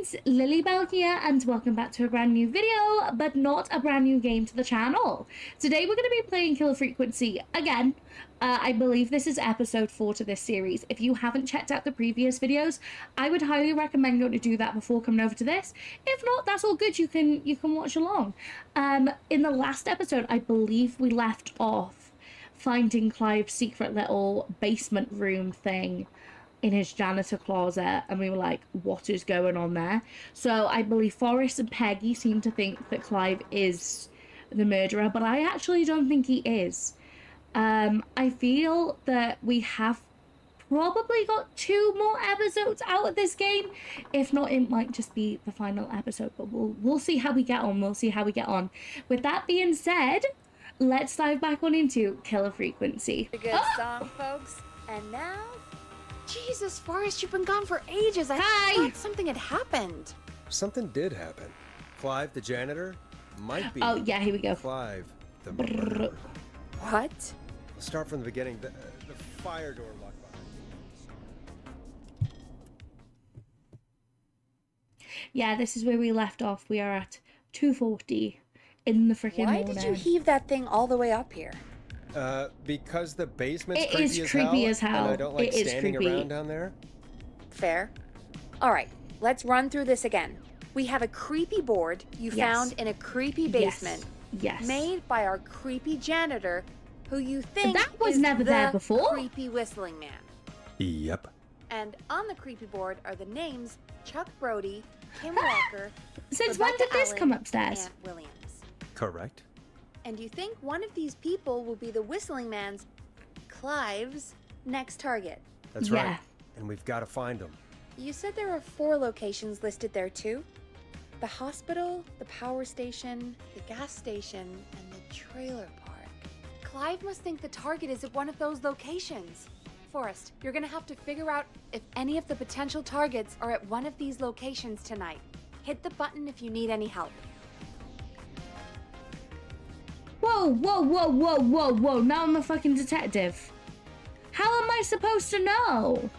friends, Lilli Belle here, and welcome back to a brand new video, but not a brand new game to the channel. Today we're going to be playing Kill Frequency again. I believe this is episode 4 to this series. If you haven't checked out the previous videos, I would highly recommend going to do that before coming over to this. If not, that's all good. You can watch along. In the last episode, I believe we left off finding Clive's secret little basement room thing in his janitor closet, and we were like, what is going on there? So I believe Forrest and Peggy seem to think that Clive is the murderer, but I actually don't think he is. I feel that we have probably got 2 more episodes out of this game. If not, it might just be the final episode, but we'll see how we get on. We'll see how we get on. With that being said, let's dive back on into Kill Frequency. A good song, folks. And now, Jesus, Forrest, you've been gone for ages. I thought something had happened. Something did happen. Clive, the janitor, might be. Oh yeah, here we go. Clive, the murderer. What? Let's start from the beginning. The fire door locked behind. Yeah, this is where we left off. We are at 2:40 in the freaking morning. Why did you heave that thing all the way up here? Because the basement's It is creepy as hell. And I don't like standing around down there. Fair. All right, let's run through this again. We have a creepy board you found in a creepy basement. Yes. Made by our creepy janitor, who you think that was is never there before. Creepy whistling man. Yep. And on the creepy board are the names Chuck Brody, Kim Walker. Since Rebecca when did this Allen, come upstairs? and Williams. Correct. And you think one of these people will be the whistling man's, Clive's, next target. That's right. And we've got to find him. You said there are 4 locations listed there too? The hospital, the power station, the gas station, and the trailer park. Clive must think the target is at one of those locations. Forrest, you're gonna have to figure out if any of the potential targets are at one of these locations tonight. Hit the button if you need any help. Whoa, whoa, whoa, whoa, whoa, whoa. Now I'm a fucking detective. How am I supposed to know?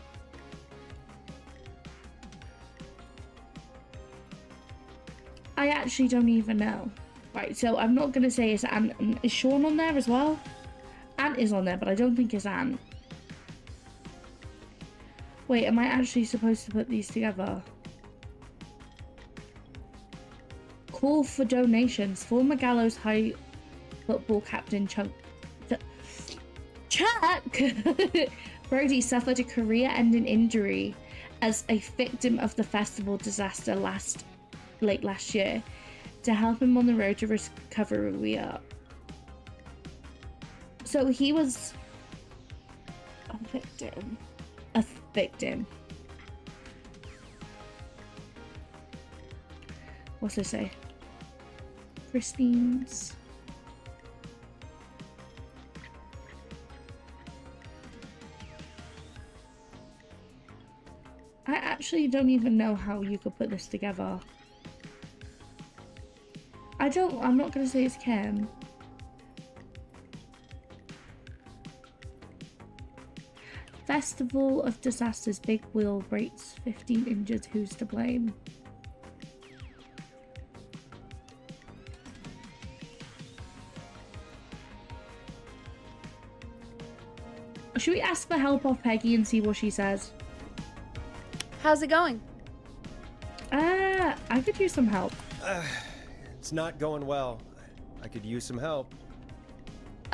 I actually don't even know. Right, so I'm not going to say it's Ant. Is Sean on there as well? Ant is on there, but I don't think it's Ant. Wait, am I actually supposed to put these together? Call for donations. Former Gallows High football captain Chuck Brody suffered a career-ending injury as a victim of the festival disaster late last year. To help him on the road to recovery, we are. So he was a victim. A victim. What's it say? Christine's. I actually don't even know how you could put this together. I'm not gonna say it's Kim. Festival of Disasters, big wheel breaks, 15 injured, who's to blame? Should we ask for help off Peggy and see what she says? How's it going? I could use some help. It's not going well. I could use some help.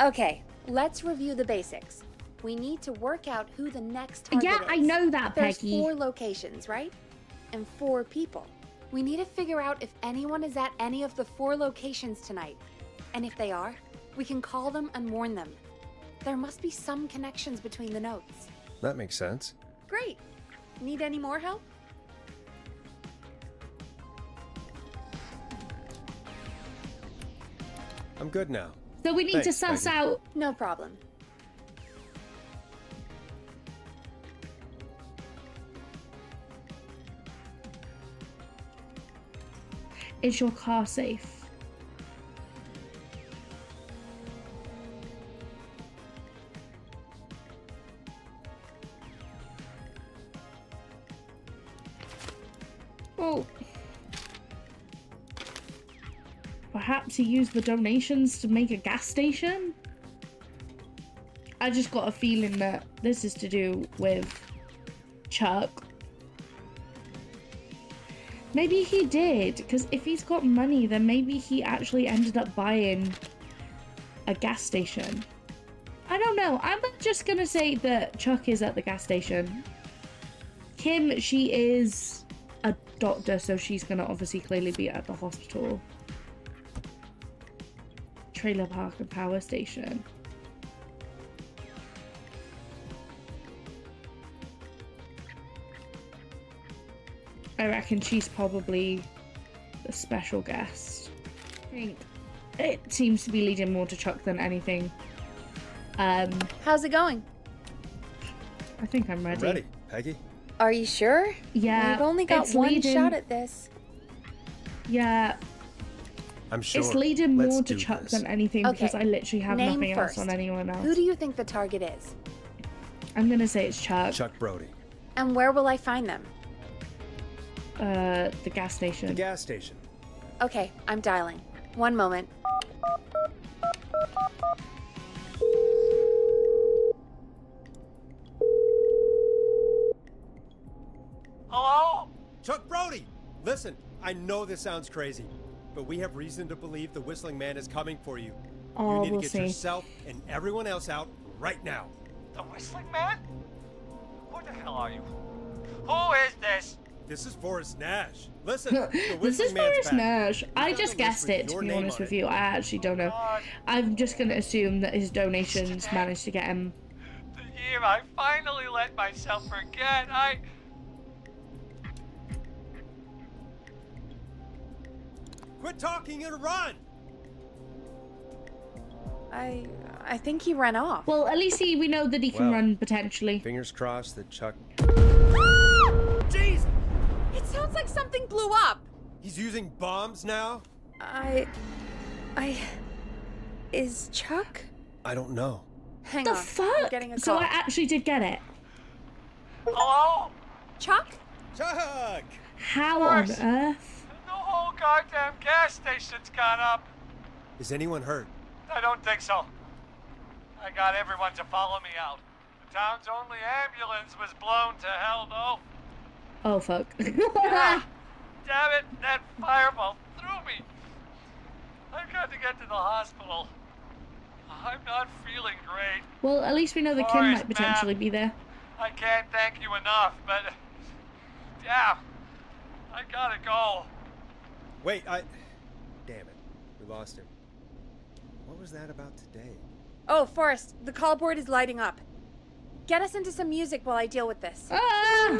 Okay, let's review the basics. We need to work out who the next target is. Yeah, I know that, There's Peggy. 4 locations, right? And 4 people. We need to figure out if anyone is at any of the 4 locations tonight. And if they are, we can call them and warn them. There must be some connections between the notes. That makes sense. Great. Need any more help? I'm good now. So we need to suss out. No problem. Is your car safe? Oh. Perhaps he used the donations to make a gas station? I just got a feeling that this is to do with Chuck. Maybe he did, because if he's got money, then maybe he actually ended up buying a gas station. I don't know. I'm just gonna say that Chuck is at the gas station. Kim, she is a doctor, so she's gonna obviously clearly be at the hospital. Trailer park and power station. I reckon she's probably the special guest. I think it seems to be leading more to Chuck than anything. How's it going? I think I'm ready. Ready, Peggy? Are you sure? Yeah. We've only got it's one leading... shot at this. Yeah. I'm sure. It's leading Let's more to do Chuck this. than anything because I literally have Name nothing first. else on anyone else. Who do you think the target is? I'm gonna say it's Chuck. Chuck Brody. And where will I find them? The gas station. The gas station. Okay, I'm dialing. One moment. Hello? Chuck Brody! Listen, I know this sounds crazy, but we have reason to believe the Whistling Man is coming for you. Oh, you need we'll to get see. yourself and everyone else out right now. The Whistling Man? Who the hell are you? Who is this? This is Forrest Nash. Listen, the This Whistling is Man's Forrest back. Nash. I got just a list guessed with it, to your be name honest on with it. you. I actually don't know. God, I'm just gonna assume that his donations managed to get him. the year I finally let myself forget. Quit talking and run! I think he ran off. Well, at least we know that he can Well, run potentially. Fingers crossed that Chuck... Jeez! It sounds like something blew up. He's using bombs now? Is Chuck? I don't know. Hang The on. I'm fuck? getting a So call. I actually did get it. Hello? Chuck? Chuck! How on Forrest. earth? The whole goddamn gas station's gone up. Is anyone hurt? I don't think so. I got everyone to follow me out. The town's only ambulance was blown to hell, though. Oh fuck. Ah, damn it, that fireball threw me. I've got to get to the hospital. I'm not feeling great. Well, at least we know the Kim Forrest, might potentially man. be there. I can't thank you enough, but... Yeah, I gotta go. Wait, Damn it. We lost him. What was that about today? Oh, Forrest, the call board is lighting up. Get us into some music while I deal with this. Ah!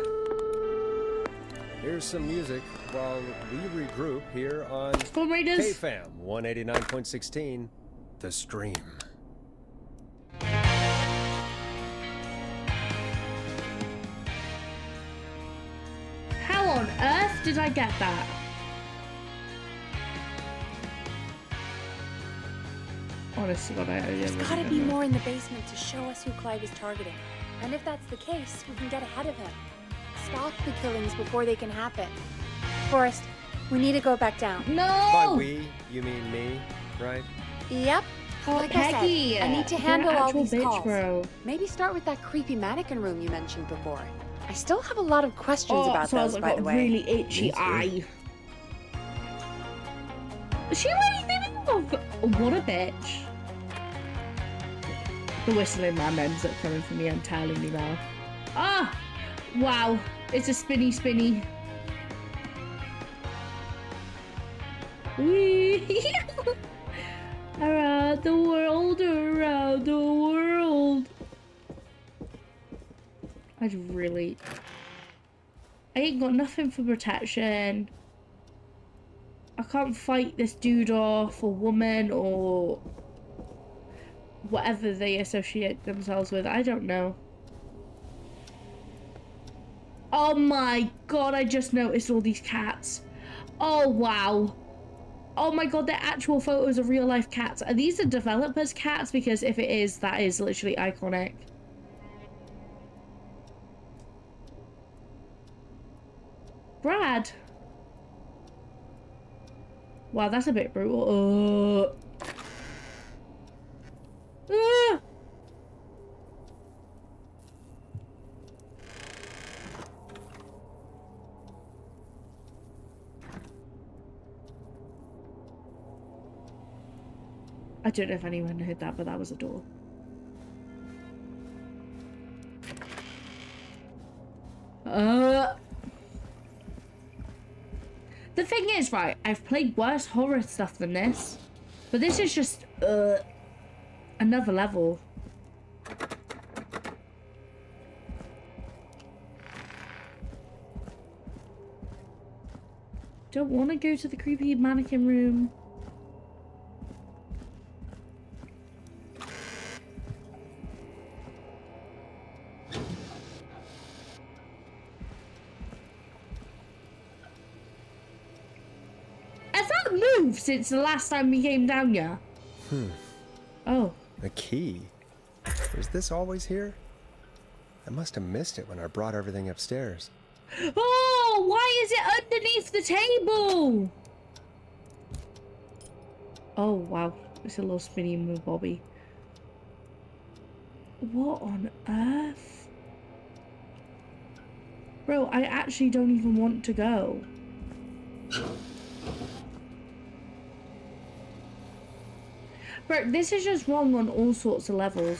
Here's some music while we regroup here on Storm Raiders. KFAM 189.16, The Stream. How on earth did I get that? Honestly, God, There's gotta be more in the basement to show us who Clive is targeting. And if that's the case, we can get ahead of him. Stop the killings before they can happen. Forrest, we need to go back down. No! By we, you mean me, right? Yep. Oh, Like Peggy, I said, I need to you're an handle all actual these bitch, calls. bro. Maybe start with that creepy mannequin room you mentioned before. I still have a lot of questions about so those, I've by got the a way. really itchy Me too. eye. Is she really thinking of what a bitch? The Whistling Man ends up coming for me, I'm telling you now. Ah! Wow. It's a spinny. Whee! Around the world. I ain't got nothing for protection. I can't fight this dude off, or woman, or whatever they associate themselves with. I don't know. Oh my god, I just noticed all these cats. Oh wow. Oh my god, they're actual photos of real life cats. Are these the developers' cats? Because if it is, that is literally iconic. Brad, Wow, that's a bit brutal. Ah! I don't know if anyone heard that, but that was a door. The thing is, right, I've played worse horror stuff than this, but this is just, another level. Don't want to go to the creepy mannequin room. Since the last time we came down here. Oh. A key? Was this always here? I must have missed it when I brought everything upstairs. Oh, why is it underneath the table? Oh, wow. It's a little spinny move, Bobby. What on earth? Bro, I actually don't even want to go. Bro, this is just wrong on all sorts of levels.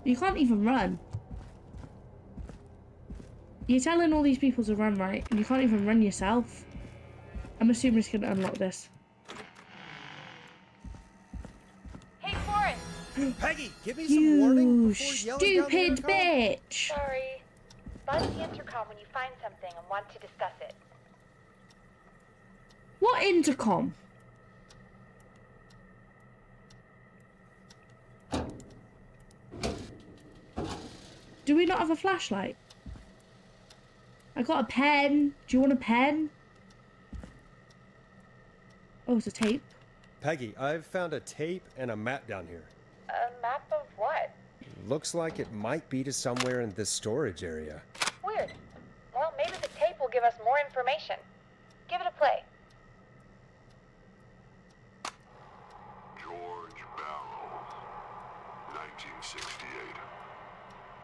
You can't even run. You're telling all these people to run, right? And you can't even run yourself. I'm assuming it's going to unlock this. Hey, Forrest! Peggy, give me some warning You before yelling down the stupid intercom. bitch! Sorry. Buzz the intercom when you find something and want to discuss it. What intercom? Do we not have a flashlight? I got a pen. Do you want a pen? Oh, it's a tape. Peggy, I've found a tape and a map down here. A map of what? Looks like it might be to somewhere in this storage area. Weird. Well, maybe the tape will give us more information. Give it a play. George Barrow, 1968.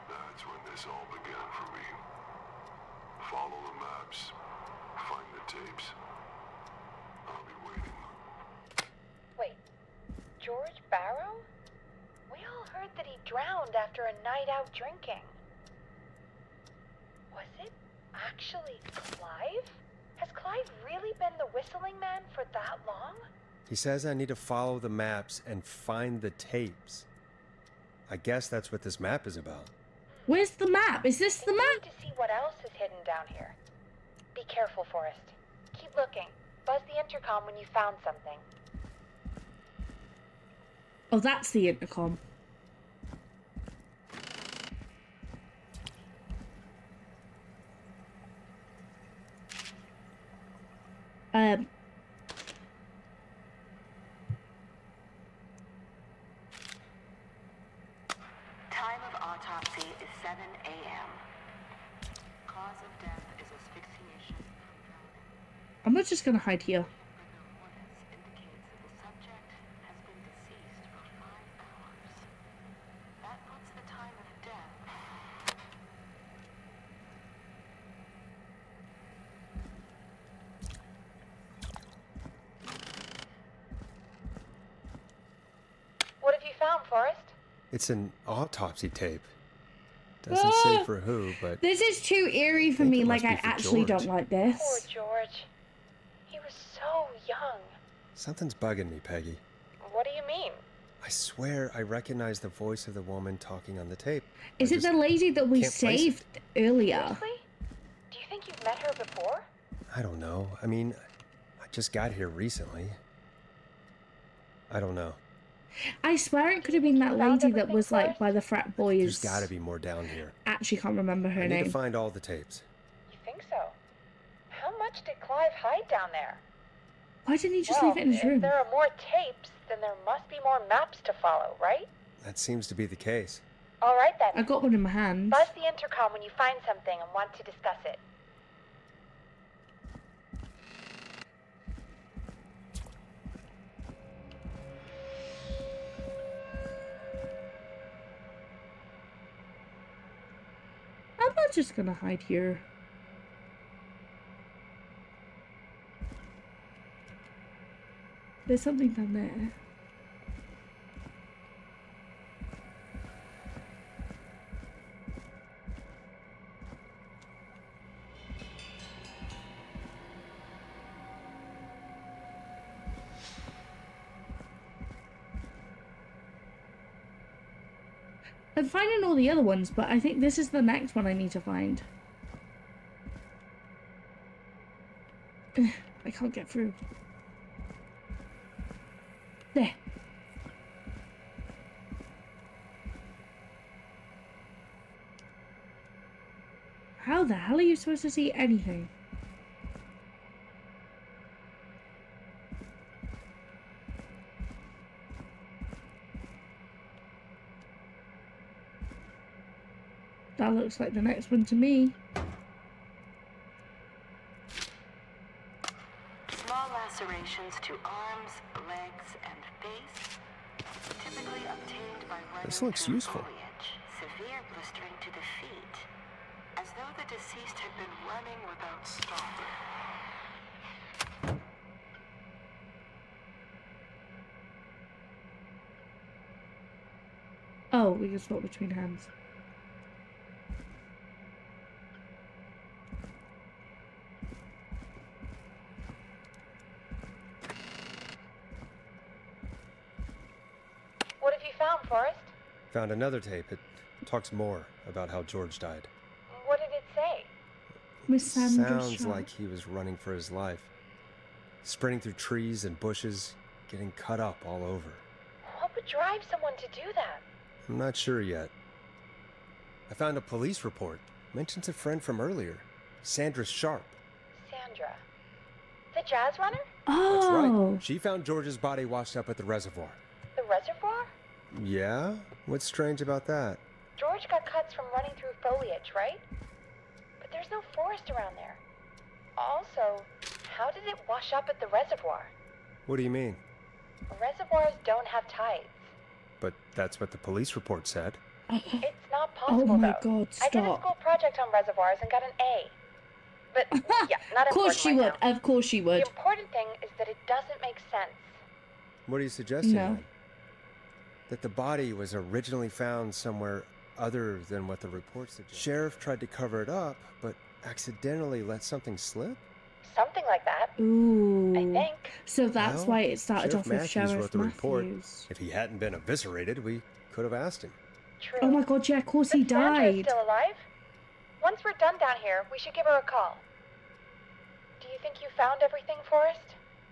That's when this all began for me. Follow the maps, find the tapes. I'll be waiting. Wait, George Barrow? We all heard that he drowned after a night out drinking. Was it actually Clive? Has Clive really been the whistling man for that long? He says I need to follow the maps and find the tapes. I guess that's what this map is about. Where's the map? Is this the We map? need to see what else is hidden down here. Be careful, Forrest. Keep looking. Buzz the intercom when you found something. Oh, that's the intercom. Time of autopsy is 7 a.m. Cause of death is asphyxiation from drowning. I'm not just gonna hide here. Rigor mortis indicates that the subject has been deceased for 5 hours. That puts the time of death. What have you found, Forrest? It's an autopsy tape. Doesn't say for who, but This is too eerie for think me. it Like, must I be for actually George. don't like Poor this. George. He was so young. something's bugging me, Peggy. What do you mean? I swear I recognize the voice of the woman talking on the tape. Is I it just the lady that we can't place it. saved earlier? Seriously? Do you think you've met her before? I don't know. I mean, I just got here recently. I don't know. I swear it could have been that Found lady that everything was like first? by the frat boys. There's got to be more down here. Actually, can't remember her I need to name. find all the tapes. You think so? How much did Clive hide down there? Why didn't he just Well, leave it in his if room? there are more tapes, then there must be more maps to follow, right? That seems to be the case. All right then. I got one in my hand. Buzz the intercom when you find something and want to discuss it. was just gonna hide here. There's something down there. I'm finding all the other ones, but I think this is the next one I need to find. I can't get through. There. How the hell are you supposed to see anything? That looks like the next one to me. Small lacerations to arms, legs, and face, typically obtained by running This looks through useful. foliage. Severe blistering to the feet, as though the deceased had been running without stopping. Oh, we can swap between hands. What have you found, Forrest? Found another tape. It talks more about how George died. What did it say? Miss Sandra Sounds Sharp. like he was running for his life. Sprinting through trees and bushes, getting cut up all over. What would drive someone to do that? I'm not sure yet. I found a police report. Mentions a friend from earlier. Sandra Sharp. Sandra. The jazz runner? That's Oh, right. She found George's body washed up at the reservoir. The reservoir? Yeah? What's strange about that? George got cuts from running through foliage, right? But there's no forest around there. Also, how did it wash up at the reservoir? What do you mean? Reservoirs don't have tides. But that's what the police report said. It's not possible, oh my though. god, I did a stop. school project on reservoirs and got an A. But, yeah, not Of course she important would. right now. Of course she would. The important thing is that it doesn't make sense. What are you suggesting No. then? That the body was originally found somewhere other than what the report suggests. Sheriff tried to cover it up, but accidentally let something slip? Something like that, Ooh. I think. So that's Well, why it started Sheriff off with Matthews Sheriff wrote the report. Matthews. If he hadn't been eviscerated, we could have asked him. True. Oh my god, yeah, of course he But Sandra is died. still alive. Once we're done down here, we should give her a call. Do you think you found everything, Forrest?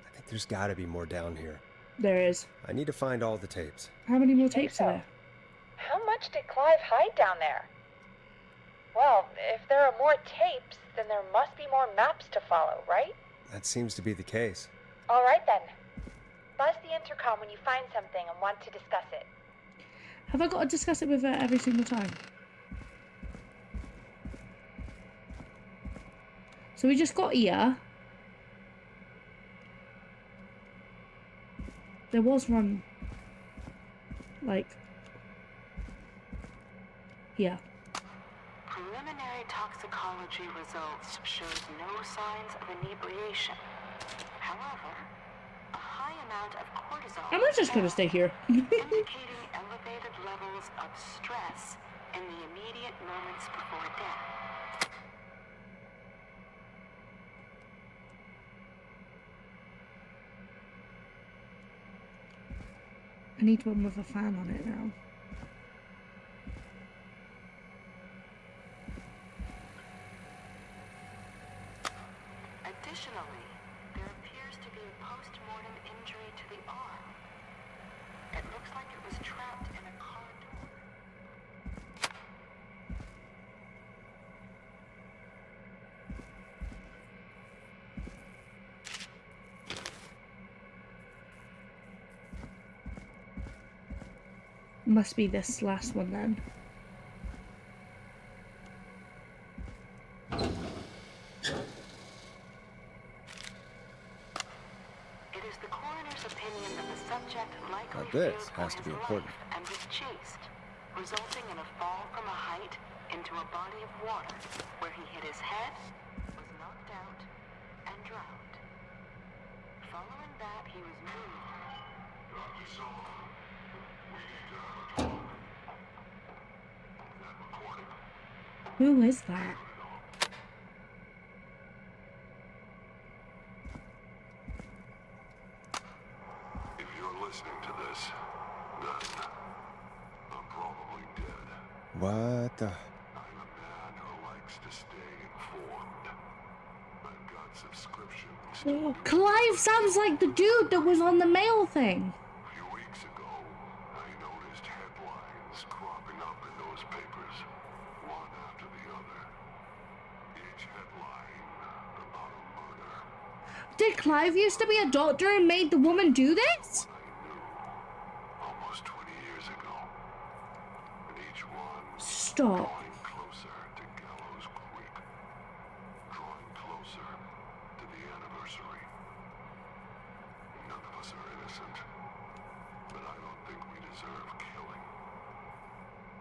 I think there's gotta be more down here. There is. I need to find all the tapes. How many more think tapes so? are there? How much did Clive hide down there? Well, if there are more tapes, then there must be more maps to follow, right? That seems to be the case. All right then. Buzz the intercom when you find something and want to discuss it. Have I got to discuss it with her every single time? So we just got here. There was one, like, here. Preliminary toxicology results shows no signs of inebriation. However, a high amount of cortisol I'm not just gonna stay here. indicating elevated levels of stress in the immediate moments before death. I need one with a fan on it now. Additionally, there appears to be a post-mortem injury to the arm. It looks like it was trapped in a car door. Must be this last one then. It is the coroner's opinion that the subject likely Now this feared for has to his be life important. and was chased, resulting in a fall from a height into a body of water where he hit his head, was knocked out, and drowned. Following that, he was moved. Dr. Sullivan, we need to have a talk. That recording. Who is that? If you're listening to this, then I'm probably dead. What the? I'm a man who likes to stay informed. I've got subscriptions to Oh, Clive sounds like the dude that was on the mail thing. A few weeks ago, I noticed headlines cropping up in those papers, one after the other. Each headline about a murder. Did Clive used to be a doctor and made the woman do this? I knew almost 20 years ago. And each one Stop. drawing closer to Gallows Creek. Drawing closer to the anniversary. None of us are innocent. But I don't think we deserve killing.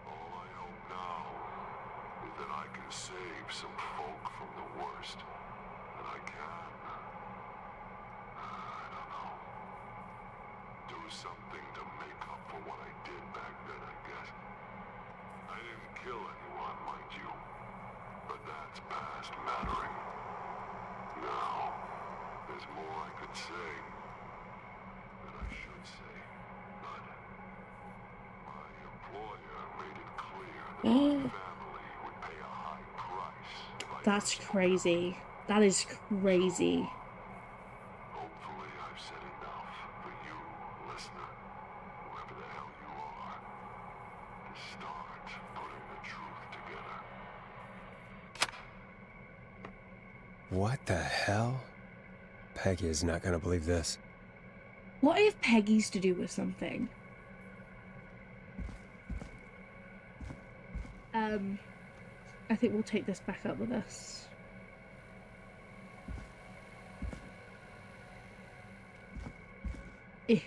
All I hope now is that I can save some folk from the worst. That I can. I don't know. Do something to make up for what I did back then, I guess. I didn't kill anyone, mind you. But that's past mattering. Now, there's more I could say. That I should say. But my employer made it clear that my family would pay a high price if I That's crazy. That is crazy. Hopefully I've said enough for you, listener, whoever the hell you are, to start putting the truth together. What the hell? Peggy is not gonna believe this. What if Peggy's to do with something? I think we'll take this back up with us. Eh.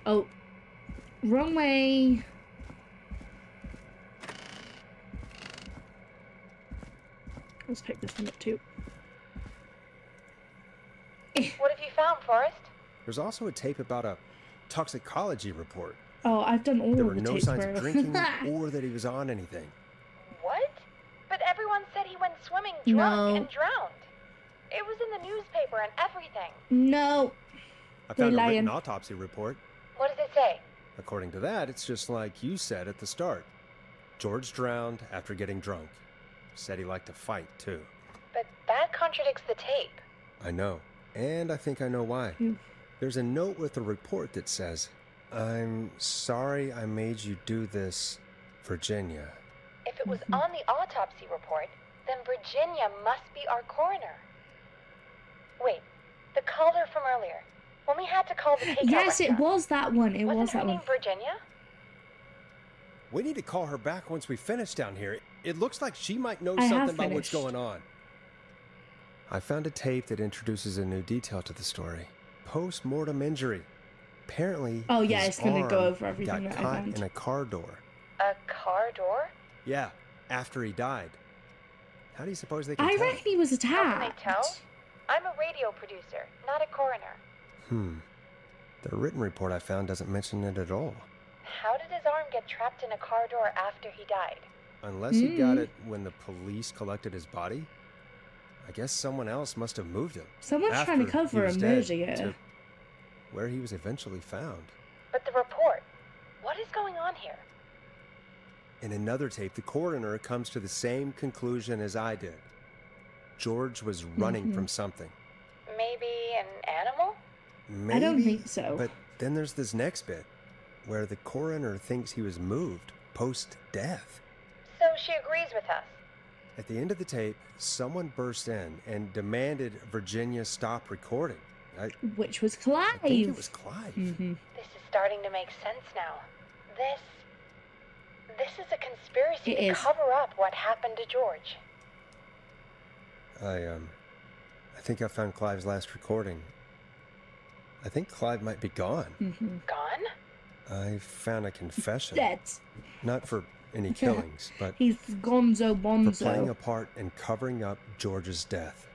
Oh, wrong way. Let's pick this one up too. What have you found, Forrest? There's also a tape about a toxicology report. Oh, I've done all There of were the no tapes signs where- of drinking or that he was on anything. What? But everyone said he went swimming No. drunk and drowned. It was in the newspaper and everything. No. I They found a lying. written autopsy report. What does it say? According to that, it's just like you said at the start. George drowned after getting drunk. Said he liked to fight, too. But that contradicts the tape. I know. And I think I know why. Hmm. There's a note with the report that says, "I'm sorry I made you do this, Virginia." If it was on the autopsy report, then Virginia must be our coroner. Wait, the caller from earlier. When we had to call the takeout Yes, it restaurant. was that one. It Wasn't was her that name one. Virginia? We need to call her back once we finish down here. It looks like she might know I have something about what's finished. going on. I found a tape that introduces a new detail to the story. Post-mortem injury. Apparently, Oh, yeah, his it's gonna go arm over everything got that I caught found. in a car door. A car door? Yeah, after he died. How do you suppose they can I tell? reckon he was How can they attacked. tell? I'm a radio producer, not a coroner. The written report I found doesn't mention it at all. How did his arm get trapped in a car door after he died? Unless he got it when the police collected his body. I guess someone else must have moved him. Someone's trying to after he cover a was dead murder here. to where he was eventually found. But the report, what is going on here? In another tape, the coroner comes to the same conclusion as I did. George was running from something. Maybe an animal? Maybe, I don't think so. But then there's this next bit, where the coroner thinks he was moved post-death. So she agrees with us. At the end of the tape, someone burst in and demanded Virginia stop recording. I Which was Clive. think it was Clive. This is starting to make sense now. This is a conspiracy It to is. cover up what happened to George. I think I found Clive's last recording. I think Clive might be gone. Gone? I found a confession. Dead. Not for any killings, but He's gonzo bonzo. for playing a part in covering up George's death.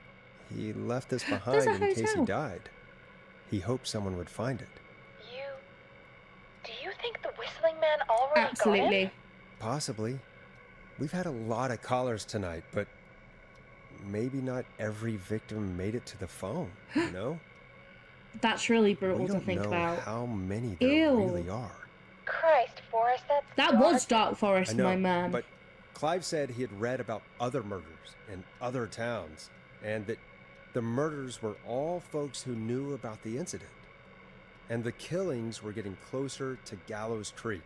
He left this behind in case he died. He hoped someone would find it. Do you think the whistling man already got Absolutely. it? Possibly. We've had a lot of callers tonight, but maybe not every victim made it to the phone, you know? That's really We brutal to don't think know about. how many there Ew. really are. Christ, Forrest, that's That dark. was Dark Forest, I know, my man. but Clive said he had read about other murders in other towns, and that the murders were all folks who knew about the incident. And the killings were getting closer to Gallows Creek.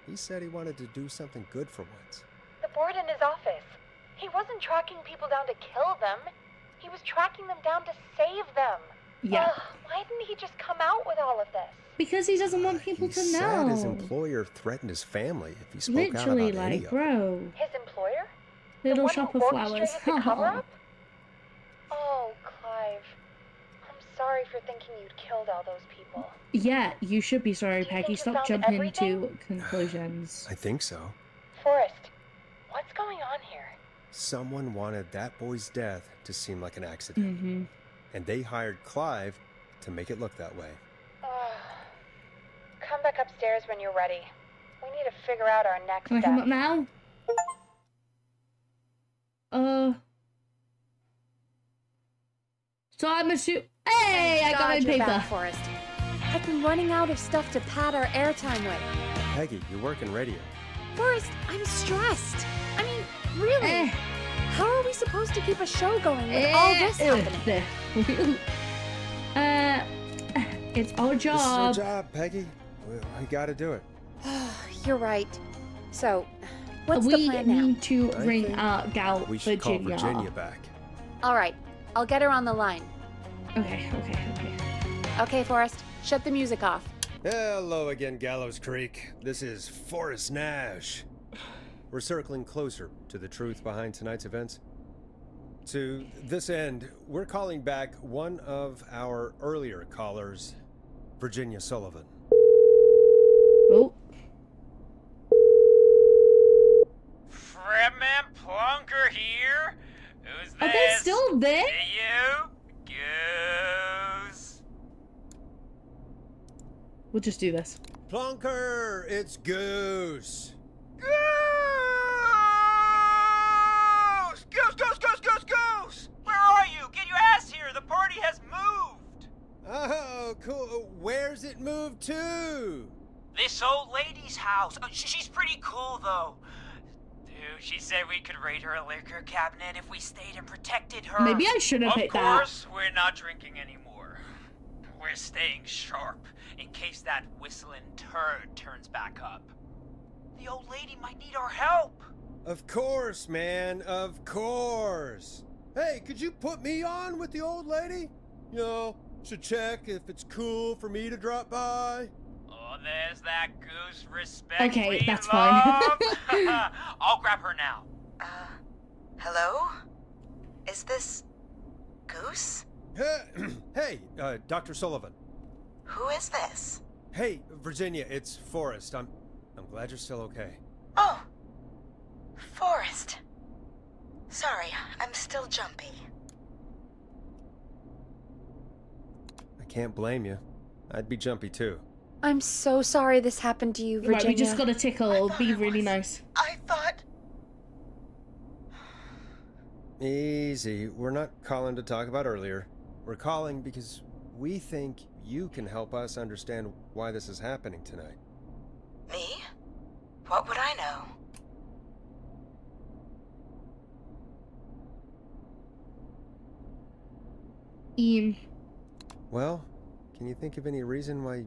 He said he wanted to do something good for once. The board in his office. He wasn't tracking people down to kill them. He was tracking them down to save them. Yeah. Ugh, why didn't he just come out with all of this? Because he doesn't want people He to said know. his employer threatened his family if he spoke Literally, out about any like, of it. bro. His employer? Little the one shop who of flowers. orchestrated the cover-up? Oh, Clive. I'm sorry for thinking you'd killed all those people. Yeah, you should be sorry, Do you Peggy. think you Stop found jumping everything? to conclusions. I think so. Forrest, what's going on here? Someone wanted that boy's death to seem like an accident. Mm-hmm. And they hired Clive to make it look that way. Come back upstairs when you're ready. We need to figure out our next Can I step. come up now? So I'm assuming. Hey, I got my God you're paper. back, Forrest. I've been running out of stuff to pad our airtime with. Peggy, you work in radio. Forrest, I'm stressed. I mean, really? Eh. How are we supposed to keep a show going with all this happening? It's our This is our job. job, Peggy. We gotta do it. You're right. So, what's the We plan now? need to I ring think our gal We should call Virginia. Virginia back. All right, I'll get her on the line. Okay. Okay, Forrest, shut the music off. Hello again, Gallows Creek. This is Forrest Nash. We're circling closer to the truth behind tonight's events. To this end, we're calling back one of our earlier callers, Virginia Sullivan. Oh, Fredman Plunker here. Who's this? are they still there? Hey, you? Goose. We'll just do this. Plunker, it's Goose. Goose! Where are you? Get your ass here. The party has moved. Oh, cool. Where's it moved to? This old lady's house. She's pretty cool, though. Dude, she said we could raid her liquor cabinet if we stayed and protected her. Maybe I should have picked that. Of course, we're not drinking anymore. We're staying sharp in case that whistling turd turns back up. The old lady might need our help. Of course, man. Of course. Hey, could you put me on with the old lady? You know, to check if it's cool for me to drop by. Oh, there's that Goose respect. Okay, we that's love. fine. I'll grab her now. Hello? Is this Goose? Hey, Dr. Sullivan. Who is this? Hey, Virginia, it's Forrest. I'm glad you're still okay. Oh, Forrest. Sorry, I'm still jumpy. I can't blame you. I'd be jumpy too. I'm so sorry this happened to you, Virginia. Right, we just got to tickle. Be really nice. I thought... Easy. We're not calling to talk about earlier. We're calling because we think you can help us understand why this is happening tonight. Me? What would I know? Ian. Well, can you think of any reason why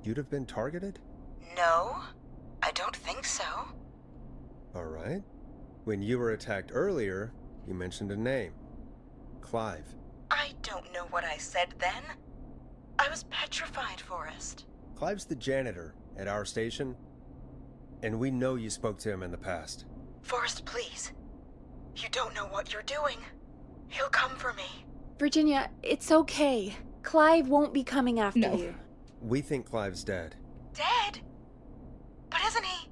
you'd have been targeted? No, I don't think so. All right. When you were attacked earlier, you mentioned a name. Clive. I don't know what I said then. I was petrified, Forrest. Clive's the janitor at our station, and we know you spoke to him in the past. Forrest, please. You don't know what you're doing. He'll come for me. Virginia, it's okay. Clive won't be coming after No. you. We think Clive's dead. Dead? But isn't he?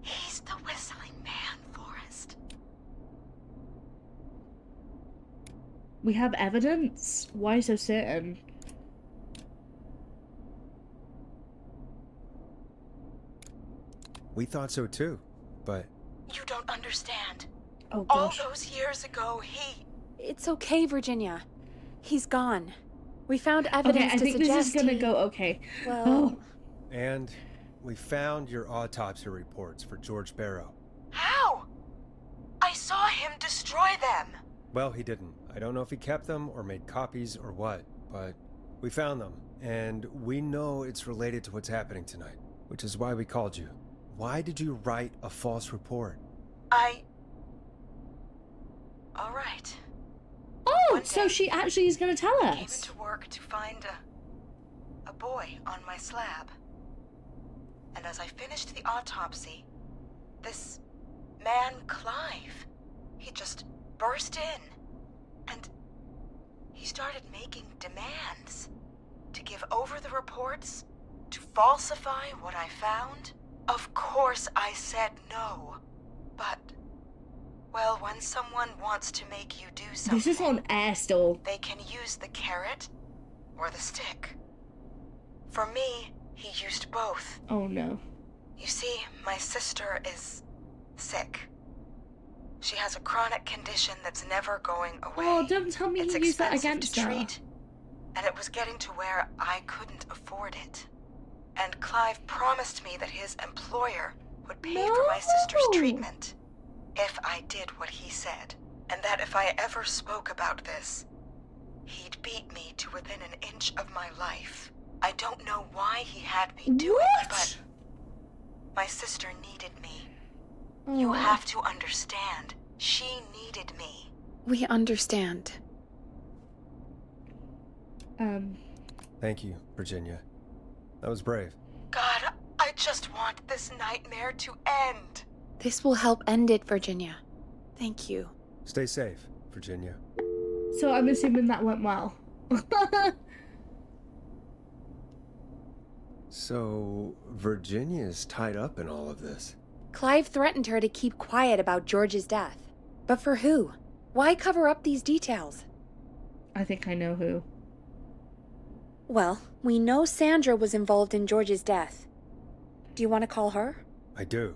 He's the whistling man, Forrest. We have evidence? Why so certain? We thought so too, but You don't understand. Oh All gosh. those years ago, he... It's okay, Virginia. He's gone. We found Okay, evidence I to think this suggest is gonna he... go okay. Well, Oh. and we found your autopsy reports for George Barrow. How? I saw him destroy them. Well, he didn't. I don't know if he kept them or made copies or what, but we found them, and we know it's related to what's happening tonight, which is why we called you. Why did you write a false report? All right. Oh, One so day, she actually is gonna tell I came us. into work to find a boy on my slab. And as I finished the autopsy, this man, Clive, he just burst in. And he started making demands to give over the reports, to falsify what I found. Of course I said no. But, well, when someone wants to make you do something... This is on air still. They can use the carrot or the stick. For me, he used both. Oh no. You see, my sister is sick. She has a chronic condition that's never going away. Oh, don't tell me It's you use that expensive against to her. treat, and it was getting to where I couldn't afford it. And Clive promised me that his employer would pay for my sister's No. treatment if I did what he said, and that if I ever spoke about this, he'd beat me to within an inch of my life. I don't know why he had me do it, but my sister needed me. You Oh. have to understand, she needed me. we understand. Thank you, Virginia. That was brave. God, I just want this nightmare to end. This will help end it, Virginia. Thank you. Stay safe, Virginia. So I'm assuming that went well. So, Virginia's tied up in all of this. Clive threatened her to keep quiet about George's death. But for who? Why cover up these details? I think I know who. Well, we know Sandra was involved in George's death. Do you want to call her? I do.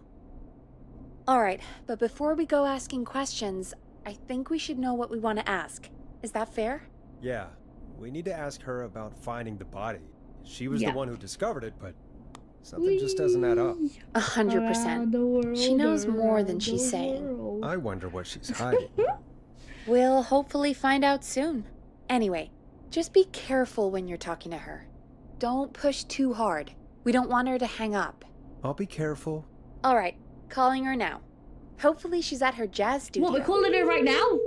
All right, but before we go asking questions, I think we should know what we want to ask. Is that fair? Yeah, we need to ask her about finding the body. She was Yeah. the one who discovered it, but something just doesn't add up. 100%. She knows more than she's saying. I wonder what she's hiding. We'll hopefully find out soon. Anyway, just be careful when you're talking to her. Don't push too hard. We don't want her to hang up. I'll be careful. All right, calling her now. Hopefully she's at her jazz studio. What, we're calling her right now?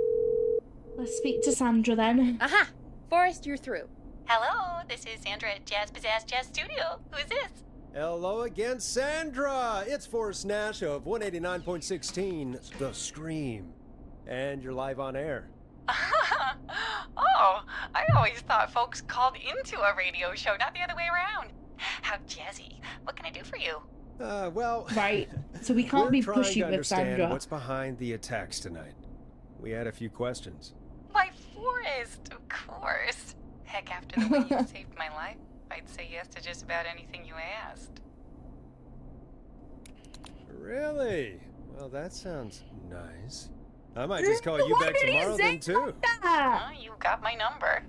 Let's speak to Sandra then. Aha! Forrest, you're through. Hello, this is Sandra at Jazz Pizzazz Jazz Studio. Who is this? Hello again, Sandra! It's Forrest Nash of 189.16, The Scream. And you're live on air. Oh, I always thought folks called into a radio show, not the other way around. How jazzy. What can I do for you? Well... Right, so we can't we're be trying pushy to with understand Sandra. what's behind the attacks tonight. We had a few questions. Why, Forrest, of course. Heck, after the way you saved my life, I'd say yes to just about anything you asked. Really? Well, that sounds nice. I might just call you Why back did he tomorrow say then, too. that? Oh, you got my number.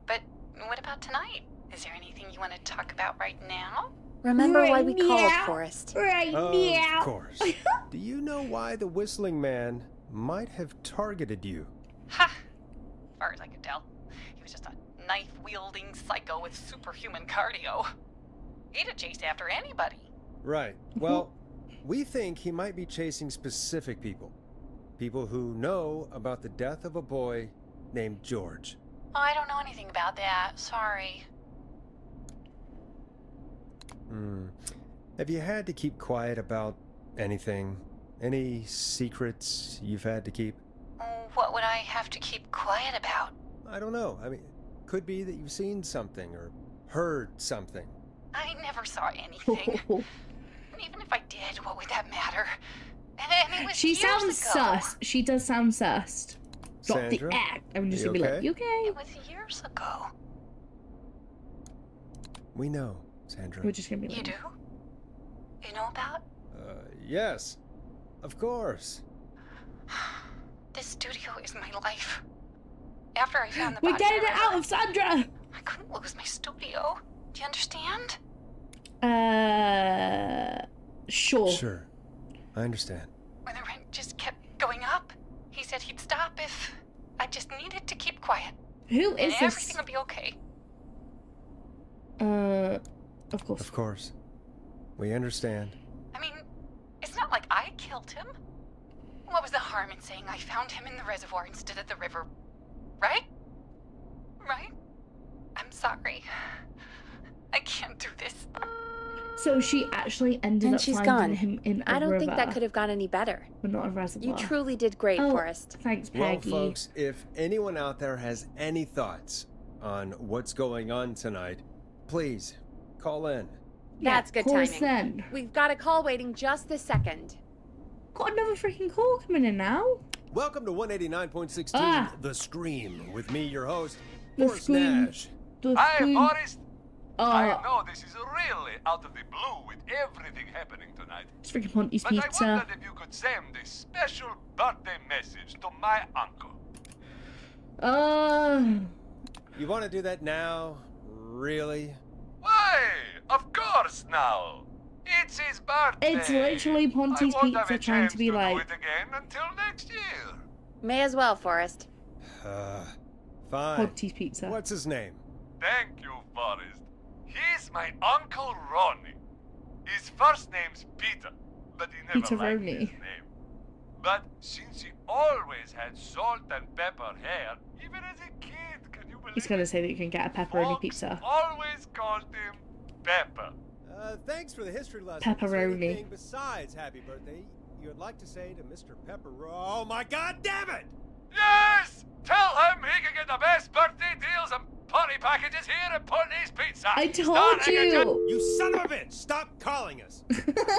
But what about tonight? Is there anything you want to talk about right now? Remember why we Right called, now. Forrest. Right now. Of course. Do you know why the Whistling Man might have targeted you? Ha! As far as I could tell, he was just a knife-wielding psycho with superhuman cardio. He'd have chased after anybody. Right. Well, we think he might be chasing specific people. People who know about the death of a boy named George. Oh, I don't know anything about that. Sorry. Have you had to keep quiet about anything? Any secrets you've had to keep? What would I have to keep quiet about? I don't know. I mean, could be that you've seen something or heard something. I never saw anything. And even if I did, what would that matter? And it was She years sounds ago. sus. She does sound sus. Not Sandra? the act. I'm just You gonna be like, okay? you okay? It was years ago. We know, Sandra. We're just gonna be like, You do? You know about? Yes. Of course. This studio is my life. After I found the we're body getting in the it out river, of Sandra! I couldn't lose my studio. Do you understand? Sure. Sure. I understand. When the rent just kept going up, he said he'd stop if I just needed to keep quiet. Who And is this? everything would be okay. Of course. Of course. We understand. I mean, it's not like I killed him. What was the harm in saying I found him in the reservoir instead of the river? Right? Right? I'm sorry. I can't do this. So she actually ended And up she's finding gone. him in a I don't think that river, could have gone any better. but not a reservoir. You truly did great, Oh, Forrest. thanks, Well, Peggy. folks, if anyone out there has any thoughts on what's going on tonight, please call in. That's good call us timing. then. We've got a call waiting just this second. Got another freaking call coming in now. Welcome to 189.16, Ah. The Scream, with me, your host, The Forrest Scream. Nash. The Hi, screen- Forrest. I Oh, know this is really out of the blue with everything happening tonight, it's freaking Ponty's but I pizza. wondered if you could send a special birthday message to my uncle. You want to do that now? Really? Why? Of course now. It's his birthday. It's literally Ponty's I won't have Pizza a trying chance to be do like- it again until next year. May as well, Forrest. Fine. Ponty's pizza. What's his name? Thank you, Forrest. He's my Uncle Ronnie. His first name's Peter, but he never Peter liked Ronnie. his name. But since he always had salt and pepper hair, even as a kid, can you believe He's gonna it? say that you can get a pepperoni Folks pizza. always called him Pepper. Thanks for the history lesson. Pepperoni. Is there anything besides happy birthday you would like to say to Mr. Pepperoni? Oh my God, damn it! Yes! Tell him he can get the best birthday deals and party packages here at Putney's Pizza. I told Starting at you. You son of a bitch! Stop calling us!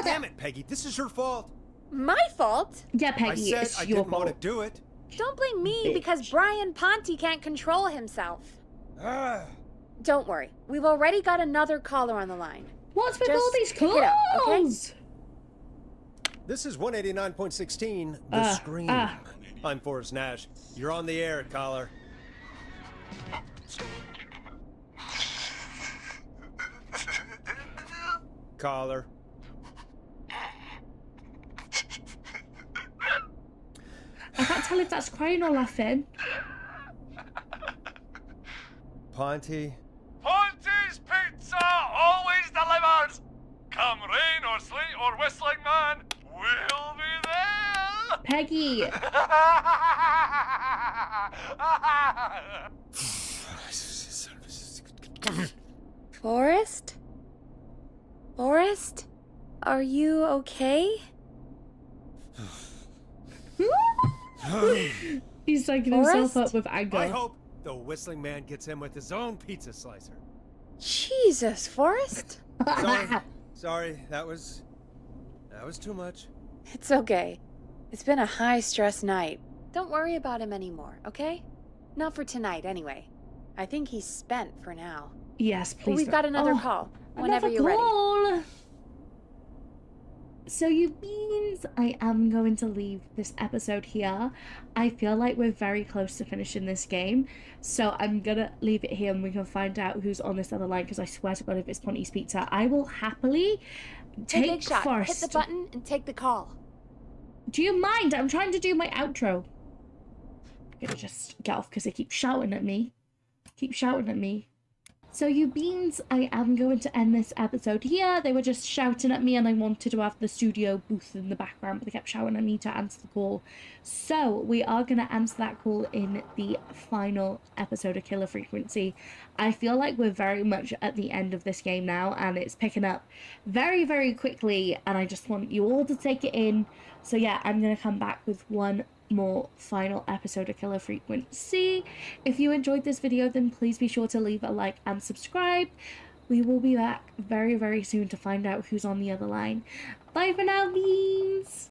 Damn it, Peggy, this is your fault. My fault? Yeah, Peggy, I it's said I your didn't want to fault. do it. Don't blame me because Bitch. Brian Ponty can't control himself. Ah. Don't worry. We've already got another caller on the line. What's with Just all these pick it up, okay? calls? This is 189.16, The Scream. I'm Forrest Nash. You're on the air, caller. Caller. I can't tell if that's crying or laughing. Ponty. Ponty's Pizza always delivers. Come rain or sleet or whistling man, we'll be there. Peggy, Forrest? Forrest? Are you okay? he's psyching himself Forrest? up with anger. I hope the whistling man gets in with his own pizza slicer. Jesus, Forrest? Sorry, that was too much. It's okay. It's been a high-stress night. Don't worry about him anymore, okay? Not for tonight, anyway. I think he's spent for now. Yes, But please. we've got another Oh, call. Whenever another you're ready. call. So you means I am going to leave this episode here. I feel like we're very close to finishing this game, so I'm gonna leave it here and we can find out who's on this other line, because I swear to God if it's Ponty's Pizza, I will happily Hey, take Big Shot, first. hit the button and take the call. Do you mind? I'm trying to do my outro. I'm gonna just get off because they keep shouting at me. Keep shouting at me. So you beans, I am going to end this episode here. They were just shouting at me and I wanted to have the studio booth in the background, but they kept shouting at me to answer the call. So we are going to answer that call in the final episode of Killer Frequency. I feel like we're very much at the end of this game now and it's picking up very, very quickly and I just want you all to take it in. So yeah, I'm going to come back with one more final episode of Killer Frequency. If you enjoyed this video, then please be sure to leave a like and subscribe. We will be back very, very soon to find out who's on the other line. Bye for now, beans!